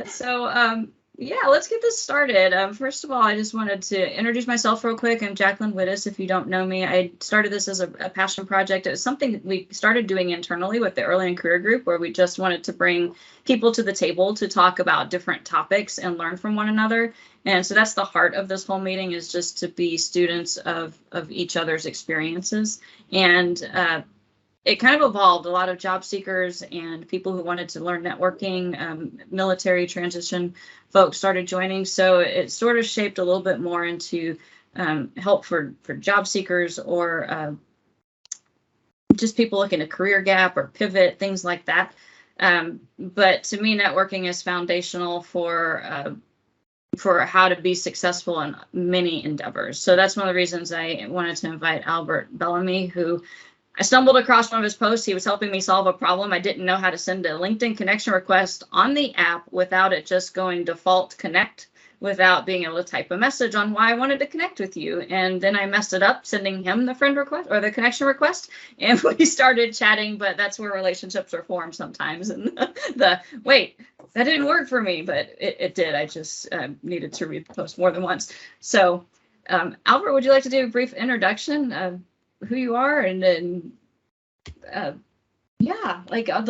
So, yeah, let's get this started. First of all, I just wanted to introduce myself real quick. I'm Jacqueline Widdis. If you don't know me, I started this as a passion project. It was something that we started doing internally with the Early and Career Group, where we just wanted to bring people to the table to talk about different topics and learn from one another. And so that's the heart of this whole meeting, is just to be students of each other's experiences. And it kind of evolved. A lot of job seekers and people who wanted to learn networking, military transition folks started joining. So it sort of shaped a little bit more into help for job seekers, or just people looking at career gap or pivot, things like that. But to me, networking is foundational for how to be successful in many endeavors. So that's one of the reasons I wanted to invite Albert Bellamy, who I stumbled across one of his posts. He was helping me solve a problem. I didn't know how to send a LinkedIn connection request on the app without it just going default connect, without being able to type a message on why I wanted to connect with you. And then I messed it up sending him the friend request or the connection request, and we started chatting. But that's where relationships are formed sometimes. And wait, that didn't work for me, but it did. I just needed to read the post more than once. So Albert, would you like to do a brief introduction of who you are, and then yeah, like we're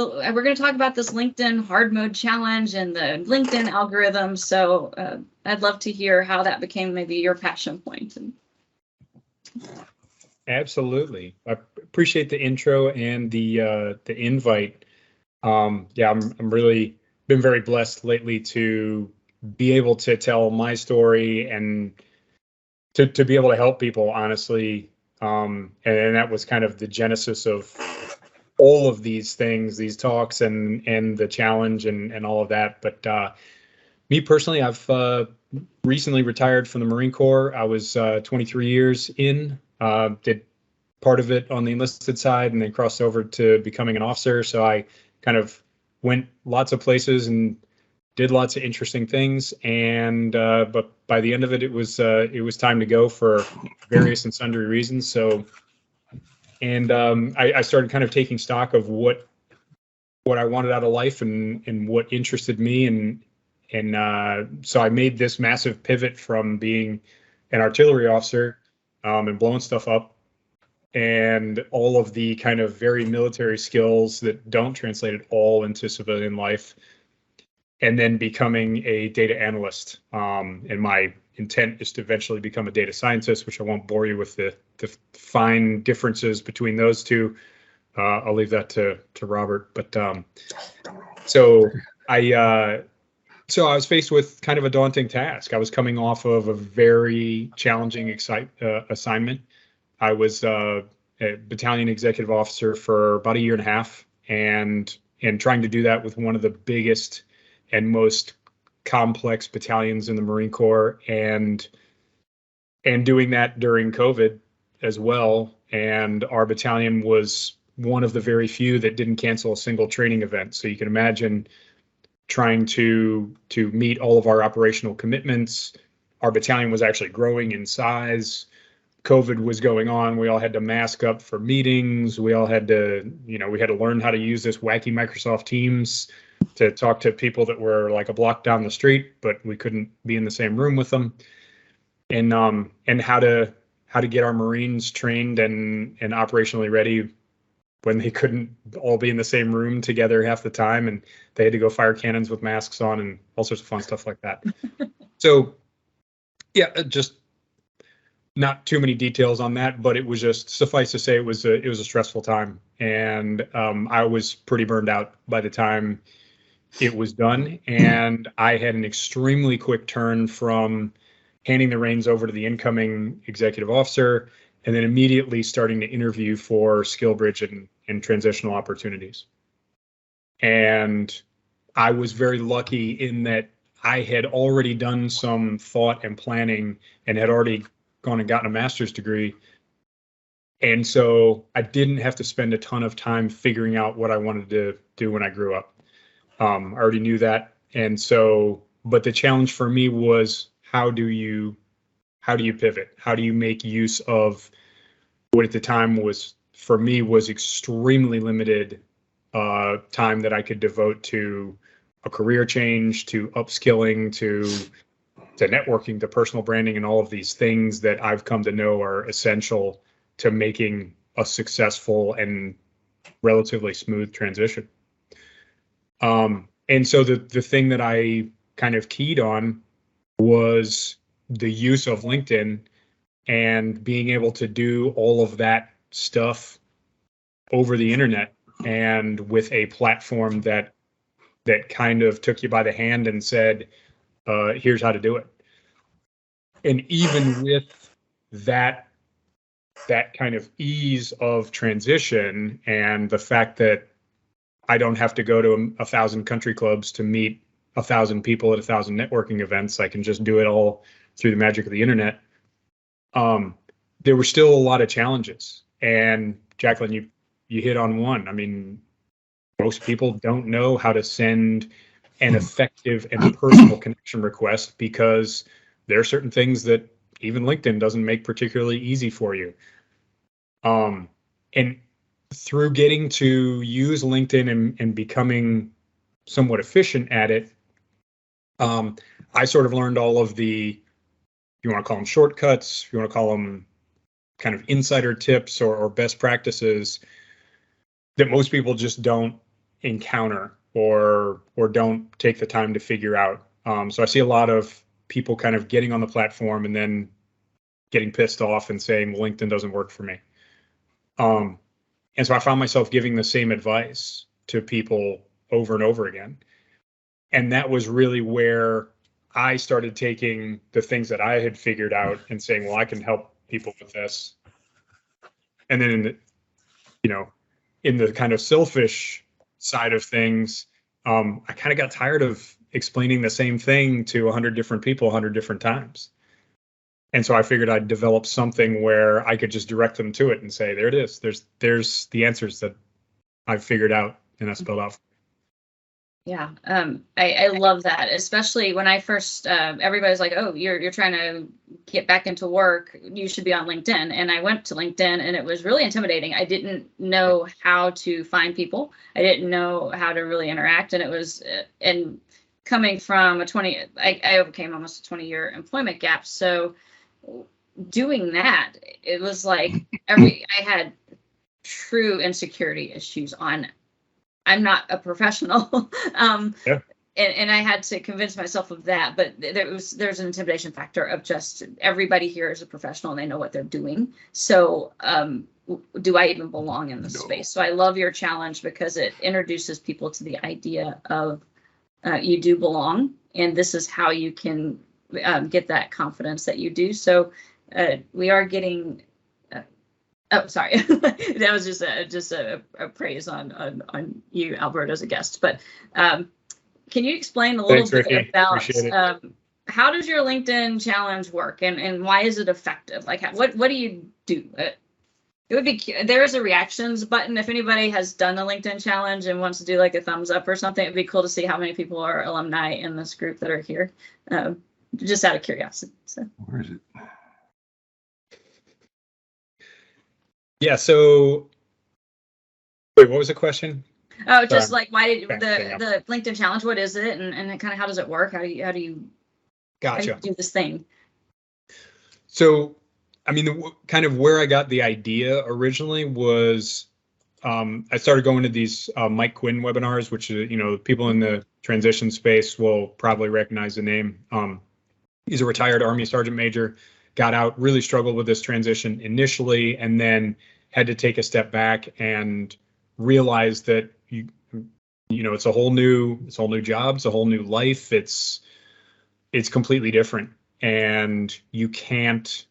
going to talk about this LinkedIn hard mode challenge and the LinkedIn algorithm. So I'd love to hear how that became maybe your passion point. Absolutely, I appreciate the intro and the invite. Yeah, I'm really been very blessed lately to be able to tell my story and to be able to help people, honestly. And that was kind of the genesis of all of these things, these talks and the challenge and all of that. But me personally, I've recently retired from the Marine Corps. I was 23 years in, did part of it on the enlisted side and then crossed over to becoming an officer. So I kind of went lots of places and did lots of interesting things, and but by the end of it, it was time to go for various and sundry reasons. So, and I started kind of taking stock of what I wanted out of life and what interested me, and so I made this massive pivot from being an artillery officer and blowing stuff up, and all of the kind of very military skills that don't translate at all into civilian life, and then becoming a data analyst. And my intent is to eventually become a data scientist, which I won't bore you with the fine differences between those two. I'll leave that to Robert. But so I was faced with kind of a daunting task. I was coming off of a very challenging assignment. I was a battalion executive officer for about a year and a half, and trying to do that with one of the biggest and most complex battalions in the Marine Corps, and doing that during COVID as well. And our battalion was one of the very few that didn't cancel a single training event. So you can imagine trying to meet all of our operational commitments. Our battalion was actually growing in size. COVID was going on. We all had to mask up for meetings. We all had to, we had to learn how to use this wacky Microsoft Teams to talk to people that were like a block down the street, but we couldn't be in the same room with them. And how to get our Marines trained and operationally ready when they couldn't all be in the same room together half the time, and they had to go fire cannons with masks on and all sorts of fun stuff like that. So yeah, just not too many details on that, but it was just, suffice to say, it was a stressful time, and I was pretty burned out by the time it was done. And I had an extremely quick turn from handing the reins over to the incoming executive officer, and then immediately starting to interview for skill bridge and transitional opportunities. And I was very lucky in that I had already done some thought and planning and had already gone and gotten a master's degree. And so I didn't have to spend a ton of time figuring out what I wanted to do when I grew up. I already knew that. And so, but the challenge for me was, how do you pivot? How do you make use of what at the time was, for me, was extremely limited time that I could devote to a career change to upskilling to networking to personal branding and all of these things that I've come to know are essential to making a successful and relatively smooth transition. And so the thing that I kind of keyed on was the use of LinkedIn and being able to do all of that stuff over the internet and with a platform that kind of took you by the hand and said, here's how to do it. And even with that kind of ease of transition and the fact that I don't have to go to 1,000 country clubs to meet 1,000 people at 1,000 networking events, I can just do it all through the magic of the internet. There were still a lot of challenges. And Jacqueline, you hit on one. I mean, most people don't know how to send an effective and personal connection request because there are certain things that even LinkedIn doesn't make particularly easy for you. And through getting to use LinkedIn and becoming somewhat efficient at it, I sort of learned all of the, you want to call them shortcuts, if you want to call them kind of insider tips or best practices that most people just don't encounter or don't take the time to figure out. So I see a lot of people kind of getting on the platform and then getting pissed off and saying, well, LinkedIn doesn't work for me. And so I found myself giving the same advice to people over and over again. And that was really where I started taking the things that I had figured out and saying, well, I can help people with this. And then in the kind of selfish side of things, I kind of got tired of explaining the same thing to 100 different people 100 different times. And so I figured I'd develop something where I could just direct them to it and say, there it is. There's the answers that I've figured out and I spelled out. Yeah, I love that, especially when I first, everybody's like, oh, you're trying to get back into work, you should be on LinkedIn. And I went to LinkedIn and it was really intimidating. I didn't know how to find people. I didn't know how to really interact. And it was, and coming from I overcame almost a 20-year employment gap. So doing that, it was like I had true insecurity issues on, I'm not a professional. Yeah. And I had to convince myself of that. But there's an intimidation factor of just everybody here is a professional and they know what they're doing. So do I even belong in this space? So I love your challenge because it introduces people to the idea of you do belong. And this is how you can get that confidence that you do. So we are getting. Oh, sorry. That was just a praise on you, Albert, as a guest. But can you explain a little bit about how does your LinkedIn challenge work and why is it effective? Like, what do you do? It would be, there is a reactions button. If anybody has done the LinkedIn challenge and wants to do like a thumbs up or something, it'd be cool to see how many people are alumni in this group that are here. Just out of curiosity. So. Where is it? Yeah. So, wait, what was the question? Oh, just like why did the LinkedIn challenge? What is it, and kind of how does it work? How do you Gotcha. do this thing? So, I mean, kind of where I got the idea originally was I started going to these Mike Quinn webinars, which people in the transition space will probably recognize the name. He's a retired Army Sergeant Major. Got out, really struggled with this transition initially, and then had to take a step back and realize that it's a whole new job, it's a whole new life. It's completely different, and you can't,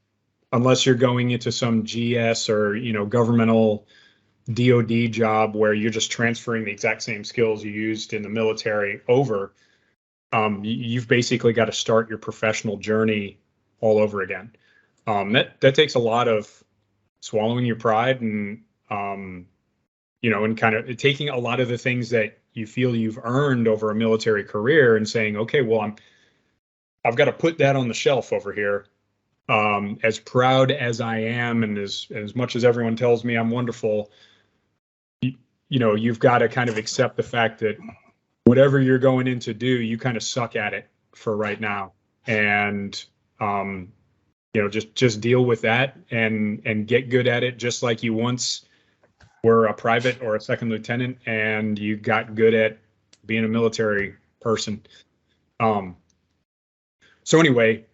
unless you're going into some GS or governmental DoD job where you're just transferring the exact same skills you used in the military over. You've basically got to start your professional journey all over again. That takes a lot of swallowing your pride and and kind of taking a lot of the things that you feel you've earned over a military career and saying, okay, well, I've got to put that on the shelf over here. As proud as I am, and as much as everyone tells me I'm wonderful, you've got to kind of accept the fact that whatever you're going in to do, you kind of suck at it for right now. And, just deal with that and get good at it, just like you once were a private or a second lieutenant and you got good at being a military person. So anyway,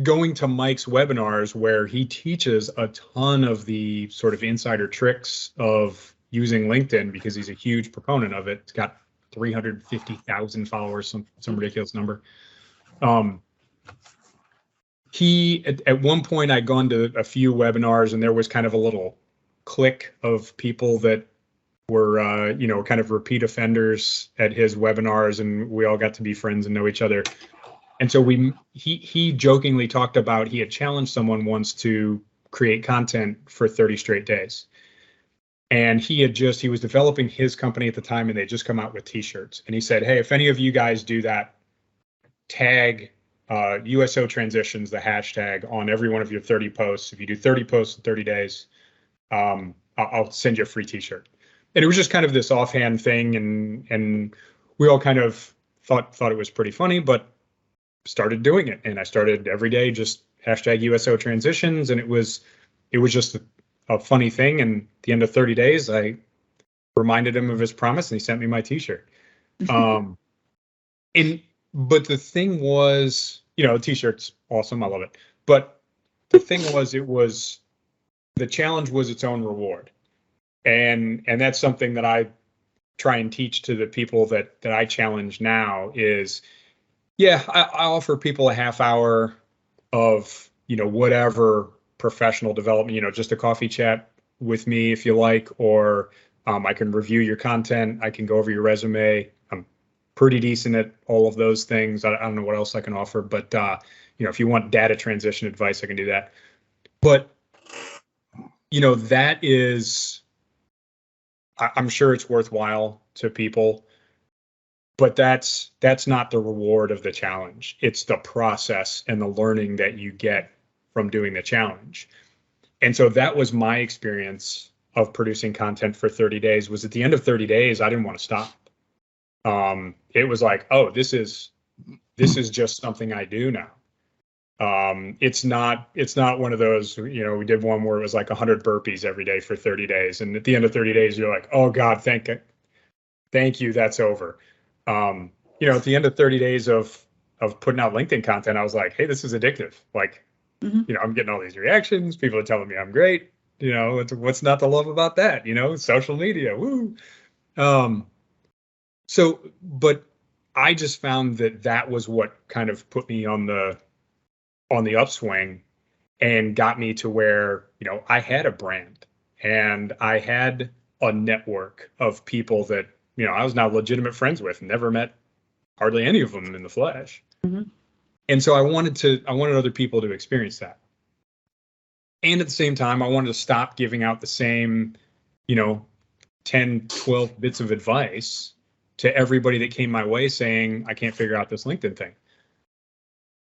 going to Mike's webinars where he teaches a ton of the sort of insider tricks of using LinkedIn, because he's a huge proponent of it. It's got 350,000 followers, some ridiculous number. He at one point, I'd gone to a few webinars and there was kind of a little clique of people that were kind of repeat offenders at his webinars, and we all got to be friends and know each other. And so he jokingly talked about he had challenged someone once to create content for 30 straight days. And he was developing his company at the time, and they just come out with t-shirts. And he said, hey, if any of you guys do that, tag USO transitions, the hashtag, on every one of your 30 posts. If you do 30 posts in 30 days, I'll send you a free t-shirt. And it was just kind of this offhand thing. And we all kind of thought it was pretty funny, but started doing it. And I started every day just hashtag USO transitions. And it was just a funny thing. And at the end of 30 days, I reminded him of his promise and he sent me my t-shirt. But the thing was, the t-shirt's awesome. I love it. But the thing was, the challenge was its own reward. And that's something that I try and teach to the people that I challenge now is, I offer people a half hour of, whatever professional development, just a coffee chat with me if you like, or I can review your content. I can go over your resume. I'm pretty decent at all of those things. I don't know what else I can offer, but, if you want data transition advice, I can do that. But, that is, I'm sure it's worthwhile to people. But that's not the reward of the challenge. It's the process and the learning that you get from doing the challenge. And so that was my experience of producing content for 30 days, was at the end of 30 days, I didn't want to stop. It was like, oh, this is just something I do now. It's not one of those, we did one where it was like 100 burpees every day for 30 days. And at the end of 30 days, you're like, oh God, thank you, that's over. At the end of 30 days of putting out LinkedIn content, I was like, hey, this is addictive. Like, I'm getting all these reactions. People are telling me I'm great. What's not to love about that? Social media, woo. But I just found that was what kind of put me on the upswing and got me to where, I had a brand and I had a network of people that, I was now legitimate friends with, never met hardly any of them in the flesh. Mm-hmm. And so I wanted other people to experience that. And at the same time, I wanted to stop giving out the same, 10, 12 bits of advice to everybody that came my way saying, I can't figure out this LinkedIn thing.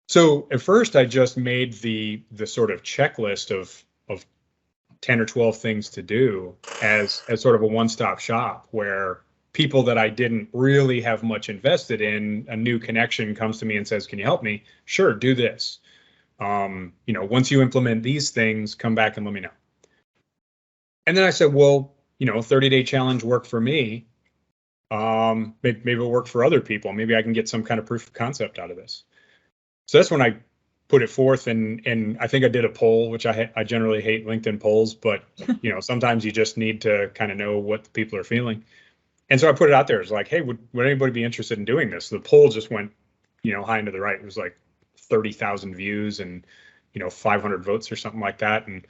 So at first I just made the sort of checklist of 10 or 12 things to do as sort of a one-stop shop where people that I didn't really have much invested in, a new connection comes to me and says, can you help me? Sure, do this. Once you implement these things, come back and let me know. And then I said, well, 30-day challenge worked for me. Maybe it'll work for other people. Maybe I can get some kind of proof of concept out of this. So that's when I put it forth, and I think I did a poll, which I generally hate LinkedIn polls, but sometimes you just need to kind of know what the people are feeling. And so I put it out there. It's like, hey, would anybody be interested in doing this? The poll just went, high and to the right. It was like 30,000 views and, 500 votes or something like that. And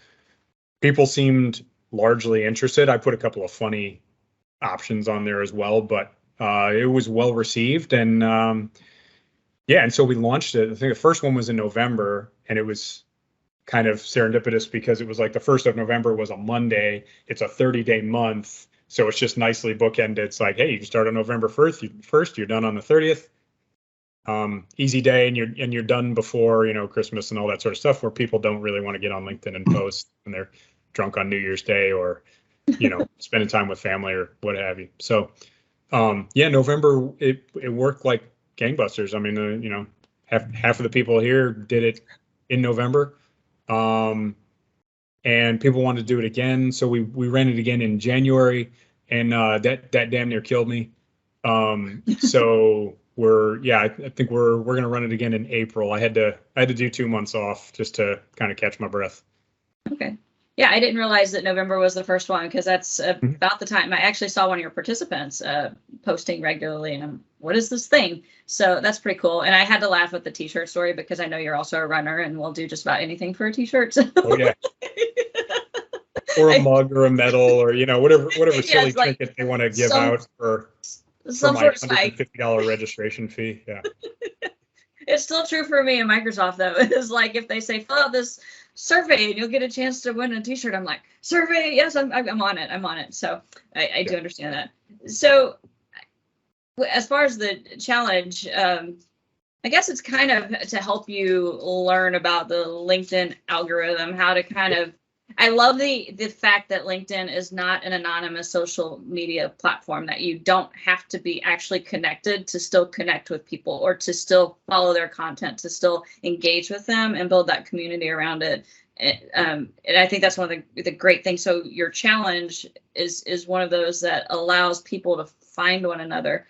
people seemed largely interested. I put a couple of funny options on there as well, but it was well received. And and so we launched it. I think the first one was in November, and it was kind of serendipitous because it was like the 1st of November was a Monday. It's a 30-day month. So it's just nicely bookended. It's like, hey, you can start on November 1st, you're done on the 30th. Easy day, and you're done before, Christmas and all that sort of stuff, where people don't really want to get on LinkedIn and post when they're drunk on New Year's Day or, spending time with family or what have you. So Yeah, November, it worked like gangbusters. I mean, half of the people here did it in November. And people wanted to do it again. So we ran it again in January, and that damn near killed me. So I think we're gonna run it again in April. I had to do 2 months off just to kind of catch my breath. Okay. Yeah, I didn't realize that November was the first one, because that's about the time I actually saw one of your participants posting regularly, and what is this thing? So that's pretty cool. And I had to laugh at the t-shirt story, because I know you're also a runner and will do just about anything for a t-shirt. So. Oh yeah. Or a mug or a medal, or whatever silly trinket they want to give out for my $150 registration fee. Yeah. It's still true for me in Microsoft, though. It's like if they say fill out this survey and you'll get a chance to win a t-shirt, I'm like, survey, yes, I'm on it. I'm on it. So I do understand that. So as far as the challenge, I guess it's kind of to help you learn about the LinkedIn algorithm, how to kind of, I love the fact that LinkedIn is not an anonymous social media platform, that you don't have to be actually connected to still connect with people, or to still follow their content, to still engage with them and build that community around it. And I think that's one of the great things. So your challenge is one of those that allows people to find one another.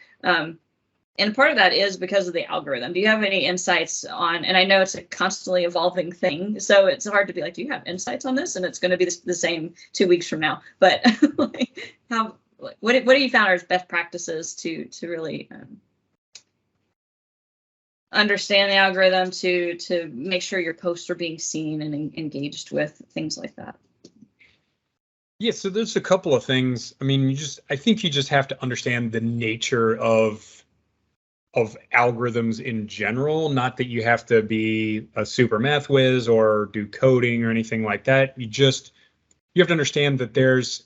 And part of that is because of the algorithm. Do you have any insights on, and I know it's a constantly evolving thing, so it's hard to be like, do you have insights on this? And it's going to be the same 2 weeks from now. But like, what have you found are best practices to really understand the algorithm, to make sure your posts are being seen and engaged with, things like that? Yeah, so there's a couple of things. I mean, I think you just have to understand the nature of algorithms in general. Not that you have to be a super math whiz or do coding or anything like that. You have to understand that there's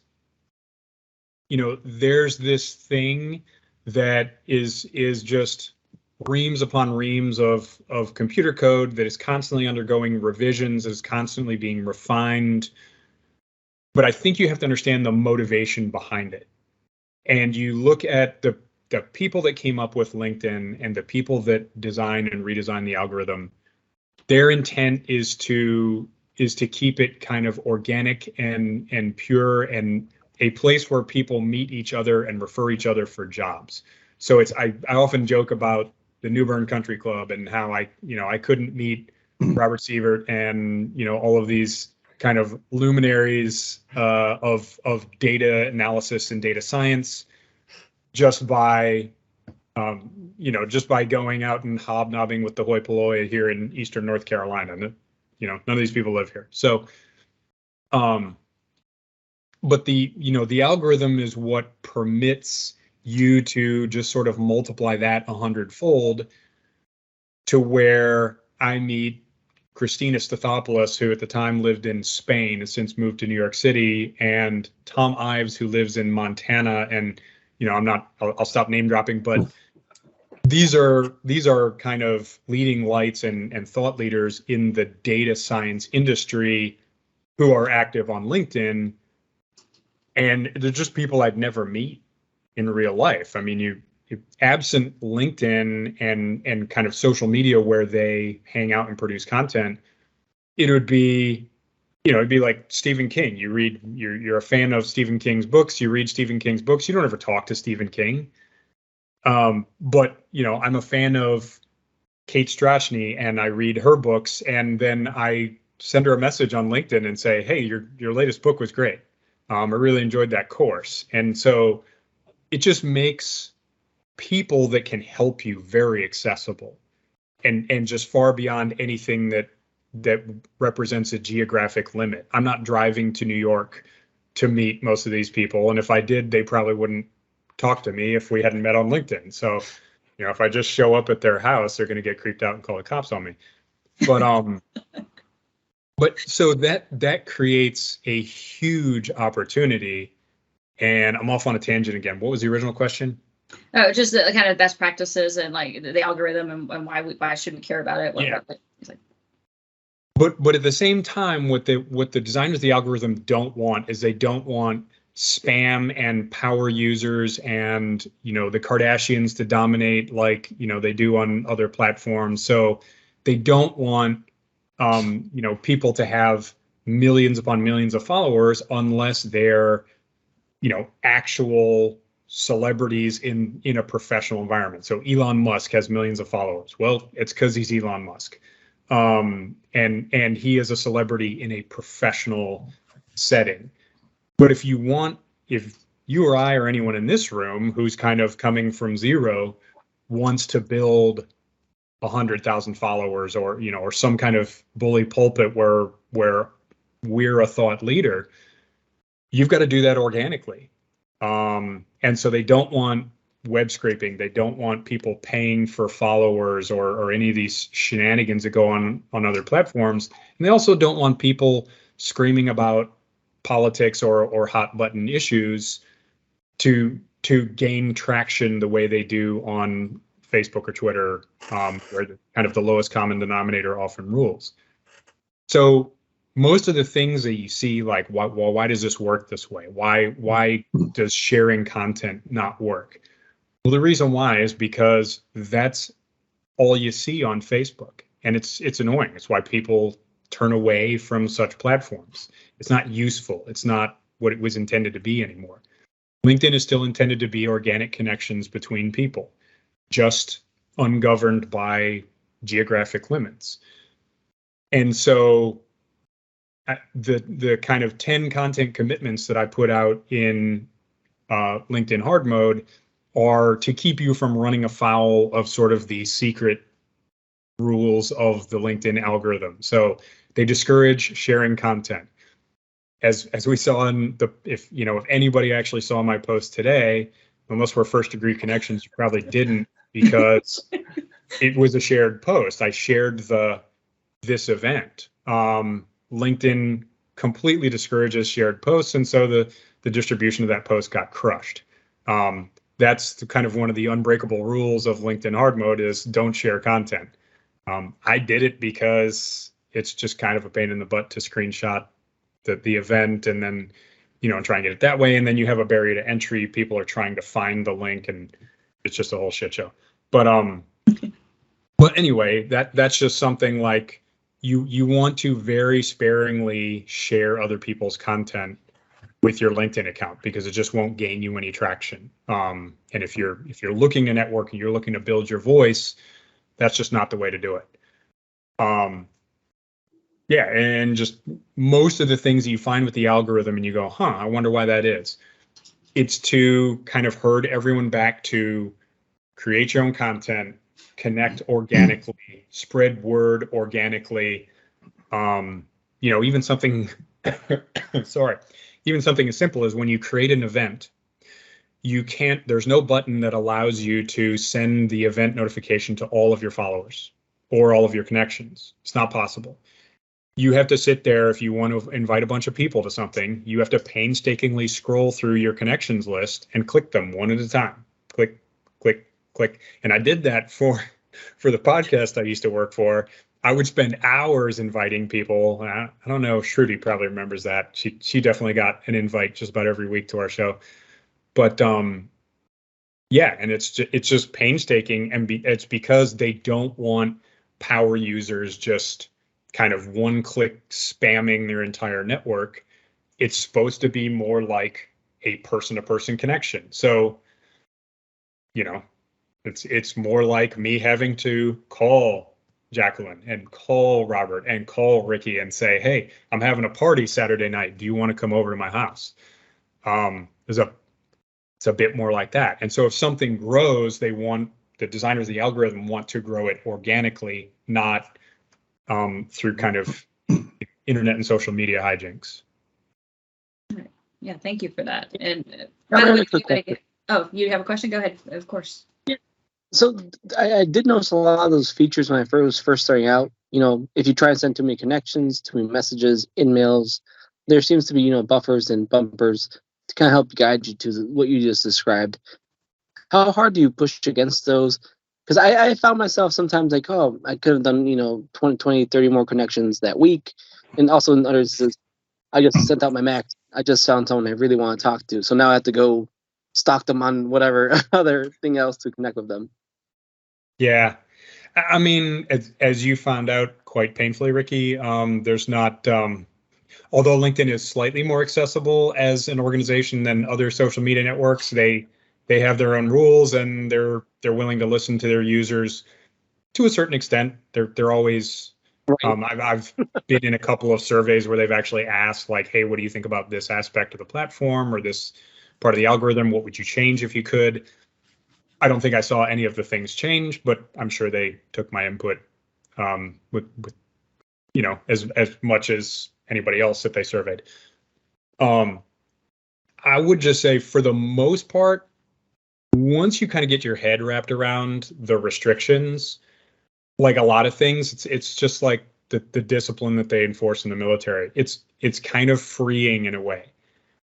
this thing that is just reams upon reams of computer code that is constantly undergoing revisions, is constantly being refined. But I think you have to understand the motivation behind it. And you look at the people that came up with LinkedIn and the people that design and redesign the algorithm. Their intent is to keep it kind of organic and pure, and a place where people meet each other and refer each other for jobs. So I often joke about the New Bern Country Club and how I couldn't meet Robert Sievert and all of these kind of luminaries of data analysis and data science just by going out and hobnobbing with the hoi polloi here in Eastern North Carolina. None of these people live here. So, but the algorithm is what permits you to just sort of multiply that 100-fold to where I meet Christina Stathopoulos, who at the time lived in Spain, has since moved to New York City, and Tom Ives, who lives in Montana. And I'll stop name dropping, but these are kind of leading lights and thought leaders in the data science industry who are active on LinkedIn. And they're just people I'd never meet in real life. I mean, you absent LinkedIn and kind of social media where they hang out and produce content, it'd be like Stephen King. You're a fan of Stephen King's books. You read Stephen King's books. You don't ever talk to Stephen King. But I'm a fan of Kate Strachnyi, and I read her books, and then I send her a message on LinkedIn and say, hey, your latest book was great. I really enjoyed that course. And so it just makes people that can help you very accessible and just far beyond anything that represents a geographic limit. I'm not driving to New York to meet most of these people. And if I did, they probably wouldn't talk to me if we hadn't met on LinkedIn. So, if I just show up at their house, they're going to get creeped out and call the cops on me. But, but so that creates a huge opportunity. And I'm off on a tangent again. What was the original question? Oh, just the kind of best practices and like the algorithm and why should we care about it? Yeah. But at the same time, what the designers of the algorithm don't want is they don't want spam and power users and, the Kardashians to dominate like, they do on other platforms. So they don't want, people to have millions upon millions of followers unless they're, actual celebrities in a professional environment. So Elon Musk has millions of followers. Well, it's because he's Elon Musk. And he is a celebrity in a professional setting. But if you or I or anyone in this room who's kind of coming from zero wants to build 100,000 followers or some kind of bully pulpit where we're a thought leader, you've got to do that organically. And so they don't want web scraping. They don't want people paying for followers or any of these shenanigans that go on other platforms. And they also don't want people screaming about politics or hot button issues to gain traction the way they do on Facebook or Twitter, where kind of the lowest common denominator often rules. So most of the things that you see, like, why does this work this way? Why does sharing content not work? Well, the reason why is because that's all you see on Facebook, and it's annoying. It's why people turn away from such platforms. It's not useful. It's not what it was intended to be anymore. LinkedIn is still intended to be organic connections between people, just ungoverned by geographic limits. And so the kind of 10 content commitments that I put out in LinkedIn hard mode are to keep you from running afoul of sort of the secret rules of the LinkedIn algorithm. So they discourage sharing content. As we saw in if anybody actually saw my post today, unless we're first degree connections, you probably didn't, because it was a shared post. I shared this event. LinkedIn completely discourages shared posts, and so the distribution of that post got crushed. That's kind of one of the unbreakable rules of LinkedIn hard mode is don't share content. I did it because it's just kind of a pain in the butt to screenshot the event and then, try and get it that way. And then you have a barrier to entry. People are trying to find the link, and it's just a whole shit show. But anyway, that's just something like you want to very sparingly share other people's content with your LinkedIn account, because it just won't gain you any traction. And if you're looking to network and you're looking to build your voice, that's just not the way to do it. Yeah, and just most of the things that you find with the algorithm and you go, I wonder why that is. It's to kind of herd everyone back to create your own content, connect organically, spread word organically. Even something, even something as simple as when you create an event, there's no button that allows you to send the event notification to all of your followers or all of your connections. It's not possible. You have to sit there, if you want to invite a bunch of people to something, you have to painstakingly scroll through your connections list and click them one at a time. Click, click, click. And I did that for the podcast I used to work for. I would spend hours inviting people. I don't know, Shruti probably remembers that. She definitely got an invite just about every week to our show. But yeah, and it's just painstaking, and it's because they don't want power users just kind of one-click spamming their entire network. It's supposed to be more like a person-to-person connection. So, it's more like me having to call Jacqueline and call Robert and call Ricky and say, hey, I'm having a party Saturday night. Do you want to come over to my house? It's a bit more like that. And so if something grows, the designers of the algorithm want to grow it organically, not through kind of internet and social media hijinks. Yeah, thank you for that. And by the way, you have a question? Go ahead, of course. Yeah. So I did notice a lot of those features when I was first starting out. If you try and send too many connections, too many messages, in-mails, there seems to be, buffers and bumpers to kind of help guide you to what you just described. How hard do you push against those? Because I found myself sometimes like, I could have done, 20, 30 more connections that week. And also in others, I just sent out my max. I just found someone I really want to talk to. So now I have to go stalk them on whatever other thing else to connect with them. Yeah. I mean, as you found out quite painfully, Ricky, there's not, although LinkedIn is slightly more accessible as an organization than other social media networks, they have their own rules, and they're willing to listen to their users to a certain extent. They're always, Right. I've been in a couple of surveys where they've actually asked, like, hey, what do you think about this aspect of the platform or this part of the algorithm? What would you change if you could? I don't think I saw any of the things change, but I'm sure they took my input with as much as anybody else that they surveyed. I would just say, for the most part, once you kind of get your head wrapped around the restrictions, like a lot of things, it's just like the discipline that they enforce in the military. It's kind of freeing in a way,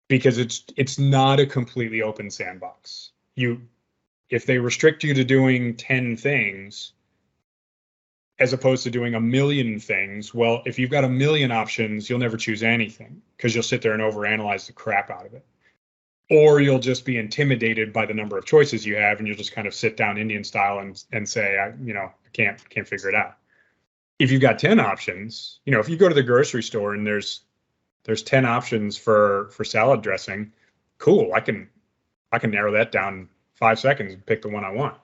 because it's not a completely open sandbox. If they restrict you to doing 10 things as opposed to doing a million things, well, if you've got a million options, you'll never choose anything, because you'll sit there and overanalyze the crap out of it. Or you'll just be intimidated by the number of choices you have, and you'll just kind of sit down Indian style and say, I can't figure it out. If you've got 10 options, if you go to the grocery store and there's 10 options for salad dressing, cool. I can narrow that down 5 seconds and pick the one I want.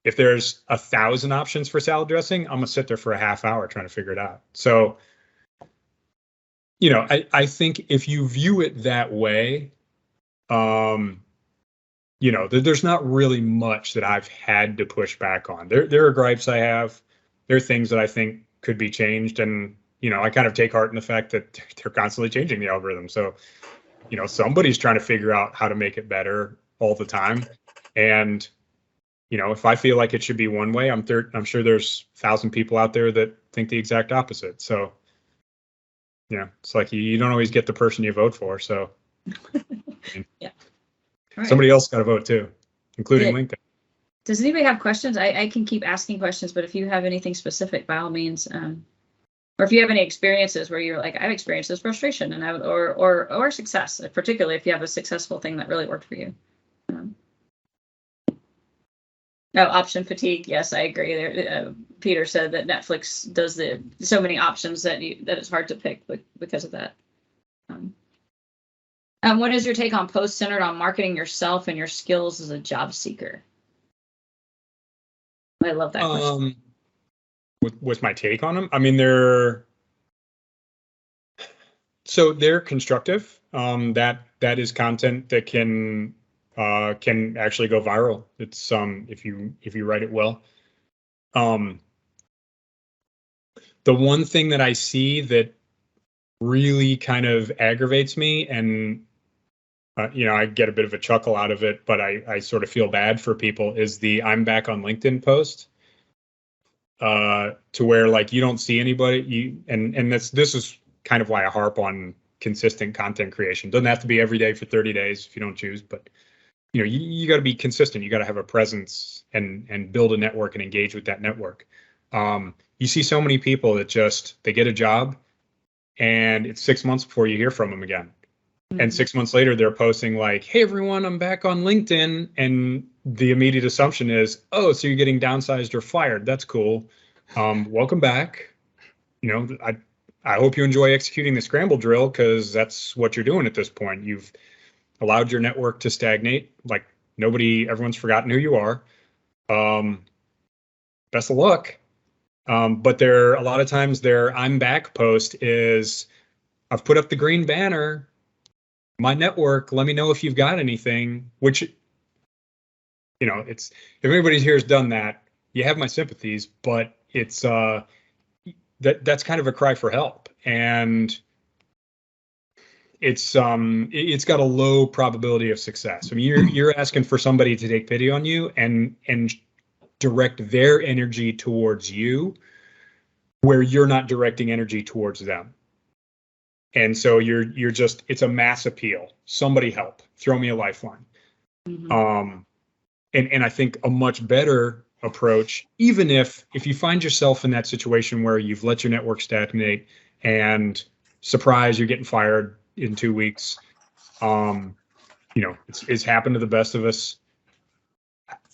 If there's 1,000 options for salad dressing, I'm gonna sit there for a half hour trying to figure it out. So, I think if you view it that way, there's not really much that I've had to push back on. There are gripes I have. There are things that I think could be changed, and I kind of take heart in the fact that they're constantly changing the algorithm. So, somebody's trying to figure out how to make it better all the time. And if I feel like it should be one way, I'm sure there's 1,000 people out there that think the exact opposite. So, it's like you don't always get the person you vote for. So, Yeah. Right. Somebody else got to vote too, including LinkedIn. Does anybody have questions? I can keep asking questions, but if you have anything specific, by all means, or if you have any experiences where you're like, I've experienced this frustration, and or success, particularly if you have a successful thing that really worked for you. Option fatigue. Yes, I agree. Peter said that Netflix does so many options that it's hard to pick because of that. What is your take on posts centered on marketing yourself and your skills as a job seeker? I love that question. What's my take on them? I mean, they're constructive. That is content that can actually go viral. It's if you write it well. The one thing that I see that really kind of aggravates me, and I get a bit of a chuckle out of it, but I sort of feel bad for people, is the "I'm back on LinkedIn" post. To where, like, you don't see anybody, and this is kind of why I harp on consistent content creation. Doesn't have to be every day for 30 days if you don't choose, but you got to be consistent. You got to have a presence and build a network and engage with that network. You see so many people that they get a job, and it's 6 months before you hear from them again. Mm-hmm. And 6 months later, they're posting like, "Hey everyone, I'm back on LinkedIn." And the immediate assumption is, "Oh, so you're getting downsized or fired. That's cool. Welcome back. I hope you enjoy executing the scramble drill, because that's what you're doing at this point. You've allowed your network to stagnate. Like, everyone's forgotten who you are. Best of luck." But a lot of times their "I'm back" post is, "I've put up the green banner, my network, let me know if you've got anything," which, it's, if anybody here has done that, you have my sympathies, but it's, that's kind of a cry for help. And it's got a low probability of success. I mean, you're asking for somebody to take pity on you and direct their energy towards you, where you're not directing energy towards them. And so you're just, it's a mass appeal. Somebody help, throw me a lifeline. Mm-hmm. And I think a much better approach, even if you find yourself in that situation where you've let your network stagnate and surprise, you're getting fired in 2 weeks. It's happened to the best of us.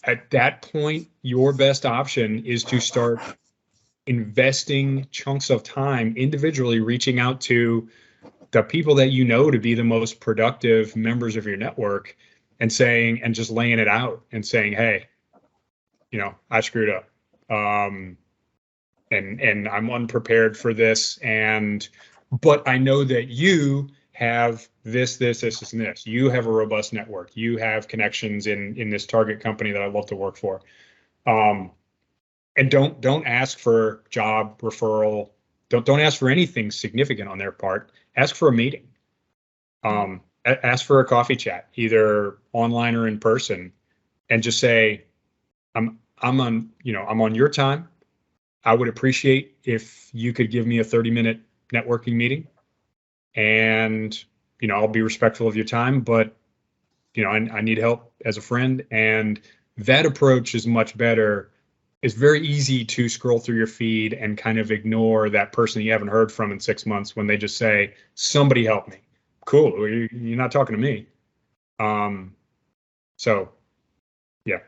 At that point, your best option is to start investing chunks of time individually, reaching out to the people that you know to be the most productive members of your network, and just laying it out and saying, hey, I screwed up. And I'm unprepared for this. But I know that you have this, and this. You have a robust network. You have connections in this target company that I love to work for. And don't ask for job referral. Don't ask for anything significant on their part. Ask for a meeting. Ask for a coffee chat, either online or in person, and just say, I'm on your time. I would appreciate if you could give me a 30-minute networking meeting, and I'll be respectful of your time, but I need help as a friend. And that approach is much better. It's very easy to scroll through your feed and kind of ignore that person you haven't heard from in 6 months when they just say, somebody help me. Cool, you're not talking to me. So yeah.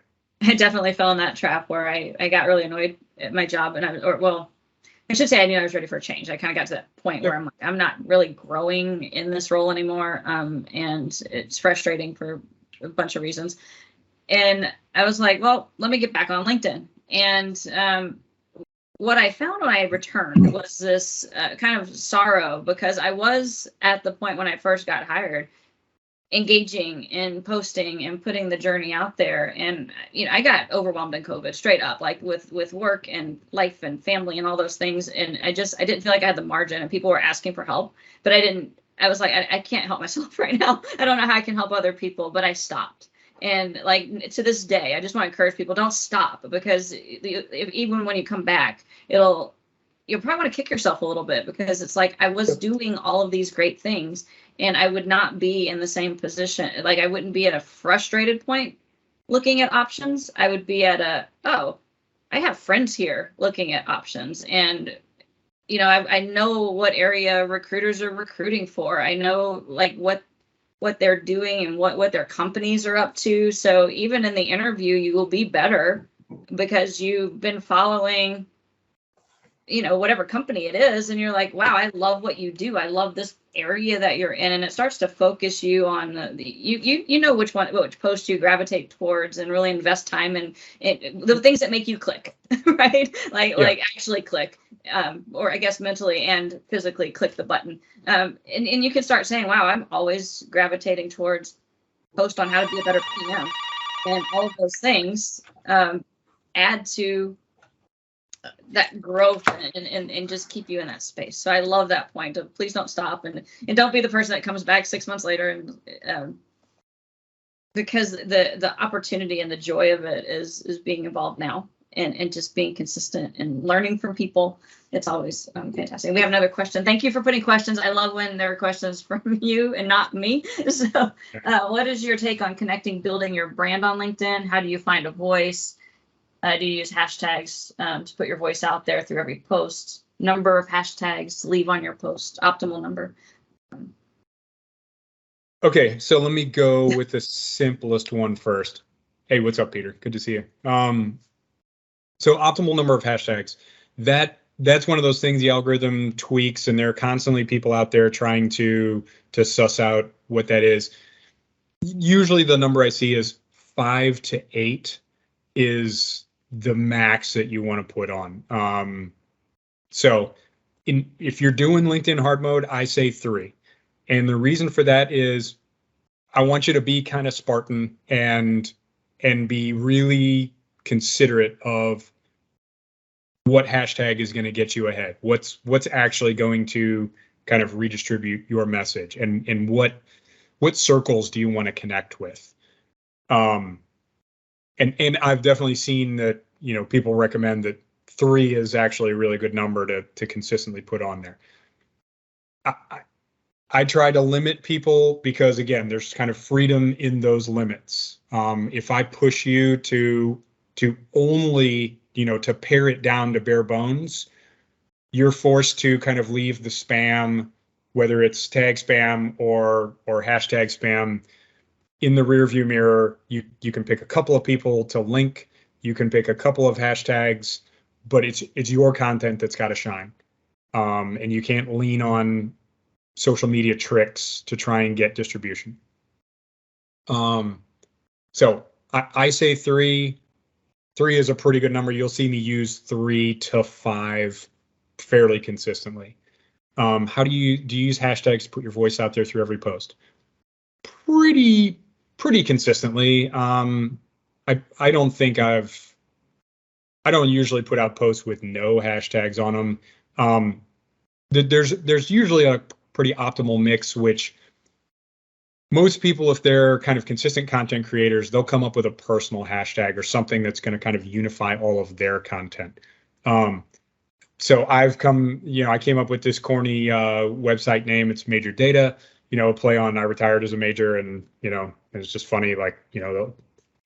I definitely fell in that trap where I got really annoyed at my job, and I should say I knew I was ready for a change. I kind of got to that point where I'm not really growing in this role anymore, and it's frustrating for a bunch of reasons. And I was like, well, let me get back on LinkedIn. And what I found when I returned was this kind of sorrow, because I was at the point when I first got hired, engaging and posting and putting the journey out there. And I got overwhelmed in COVID, straight up, like with work and life and family and all those things. And I didn't feel like I had the margin, and people were asking for help, but I was like, I can't help myself right now. I don't know how I can help other people, but I stopped. And like to this day, I just want to encourage people, don't stop, because even when you come back, you'll probably want to kick yourself a little bit, because it's like I was doing all of these great things, and I would not be in the same position. Like I wouldn't be at a frustrated point looking at options. I would be at I have friends here looking at options. And, I know what area recruiters are recruiting for. I know like what they're doing and what their companies are up to. So even in the interview, you will be better because you've been following whatever company it is, and you're like, wow, I love what you do. I love this area that you're in. And it starts to focus you on which post you gravitate towards, and really invest time in the things that make you click, right? Like actually click, or I guess mentally and physically click the button. And you can start saying, wow, I'm always gravitating towards post on how to be a better PM, and all of those things add to that growth and just keep you in that space. So I love that point of please don't stop, and don't be the person that comes back 6 months later, and because the opportunity and the joy of it is being involved now, and just being consistent and learning from people. It's always fantastic. We have another question. Thank you for putting questions. I love when there are questions from you and not me. So what is your take on building your brand on LinkedIn? How do you find a voice? Do you use hashtags to put your voice out there through every post? Number of hashtags leave on your post, optimal number. Okay, so let me go with the simplest one first. Hey, what's up, Peter? Good to see you. So optimal number of hashtags. That's one of those things the algorithm tweaks, and there are constantly people out there trying to suss out what that is. Usually the number I see is 5 to 8 is the max that you want to put on. So if you're doing LinkedIn hard mode, I say 3. And the reason for that is I want you to be kind of Spartan and be really considerate of what hashtag is going to get you ahead. What's actually going to kind of redistribute your message, and what circles do you want to connect with? And I've definitely seen that, people recommend that 3 is actually a really good number to consistently put on there. I try to limit people because, again, there's kind of freedom in those limits. If I push you to only, to pare it down to bare bones, you're forced to kind of leave the spam whether it's tag spam or hashtag spam. In the rearview mirror, you can pick a couple of people to link. You can pick a couple of hashtags, but it's your content that's got to shine. And you can't lean on social media tricks to try and get distribution. So I say three. Three is a pretty good number. You'll see me use 3 to 5 fairly consistently. How do you use hashtags to put your voice out there through every post? Pretty consistently. I don't usually put out posts with no hashtags on them. There's usually a pretty optimal mix, which most people, if they're kind of consistent content creators, they'll come up with a personal hashtag or something that's going to kind of unify all of their content. So I came up with this corny website name. It's Major Data, a play on I retired as a major, and it's just funny, like,